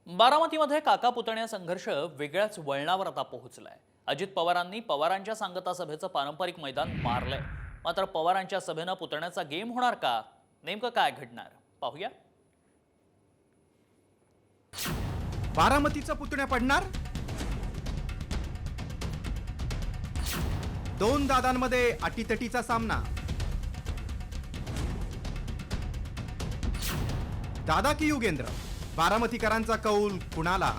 बारामतीमध्ये काका पुतण्या संघर्ष वेगळ्याच वळणावर आता पोहोचलाय। अजित पवारांनी पवारांच्या सांगता सभेचं पारंपरिक मैदान मारलंय। मात्र पवारांच्या सभेनं पुतण्याचा गेम होणार का? नेमकं काय घडणार पाहूया। बारामतीचा पुतण्या पडणार। दोन दादांमध्ये अटीतटीचा सामना। दादा की युगेंद्र, बारामतीकरांचा कौल कुणाला?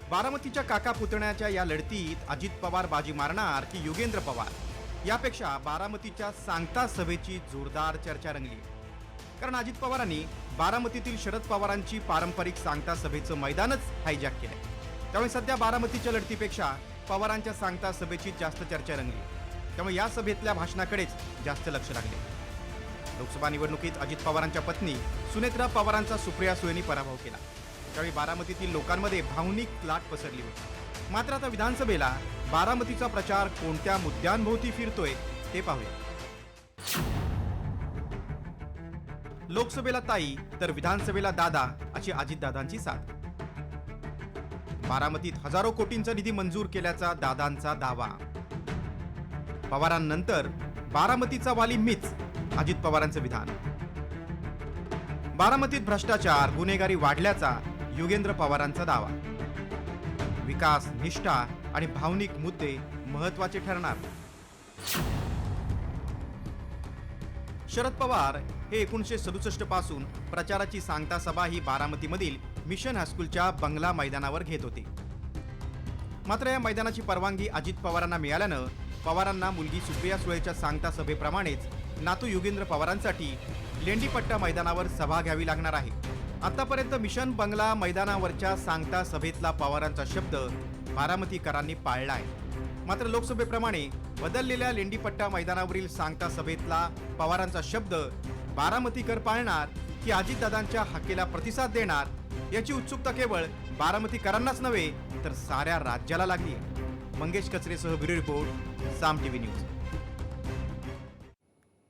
बारामतीच्या काका पुतण्याच्या या लढतीत अजित पवार बाजी मारणार की युगेंद्र पवार, यापेक्षा बारामतीच्या सांगता सभेची जोरदार चर्चा रंगली। कारण अजित पवारांनी बारामतीतील शरद पवारांची पारंपरिक सांगता सभेचं मैदानच हायजॅक केलंय। त्यामुळे सध्या बारामतीच्या लढतीपेक्षा पवारांच्या सांगता सभेची जास्त चर्चा रंगली। त्यामुळे या सभेतल्या भाषणाकडेच जास्त लक्ष लागले। लोकसभा निवडणुकीत अजित पवारांच्या पत्नी सुनेत्रा पवारांचा सुप्रिया सुळेंनी पराभव केला। त्यावेळी बारामतीतील लोकांमध्ये भावनिक लाट पसरली होती। मात्र आता विधानसभेला बारामतीचा प्रचार कोणत्या मुद्द्यांभोवती फिरतोय ते पाहूया। लोकसभेला ताई तर विधानसभेला दादा अशी अजितदादांची साथ। बारामतीत हजारो कोटींचा निधी मंजूर केल्याचा दादांचा दावा। पवारांनंतर बारामतीचा वाली मीच, अजित पवारांचं विधान। बारामतीत भ्रष्टाचार गुन्हेगारी वाढल्याचा युगेंद्र पवारांचा दावा। विकास, निष्ठा आणि भावनिक मुद्दे महत्त्वाचे ठरणार। शरद पवार हे 1967 पासून प्रचाराची सांगता सभा ही बारामतीमधील मिशन हायस्कूलच्या बंगला मैदानावर घेत होते। मात्र या मैदानाची परवानगी अजित पवारांना मिळाल्यानं पवारांना मुलगी सुप्रिया सुळेच्या सांगता सभेप्रमाणेच नातू युगेंद्र पवारांसाठी लेंडीपट्टा मैदानावर सभा घ्यावी लागणार आहे। आतापर्यंत मिशन बंगला मैदानावरच्या सांगता सभेतला पवारांचा शब्द बारामतीकरांनी पाळला आहे। मात्र लोकसभेप्रमाणे बदललेल्या लेंडीपट्टा मैदानावरील सांगता सभेतला पवारांचा शब्द बारामतीकर पाळणार की अजितदादांच्या हाकेला प्रतिसाद देणार, याची उत्सुकता केवळ बारामतीकरांनाच नव्हे तर साऱ्या राज्याला लागली आहे। मंगेश कचरेसह ब्युरो रिपोर्ट, साम टीव्ही न्यूज।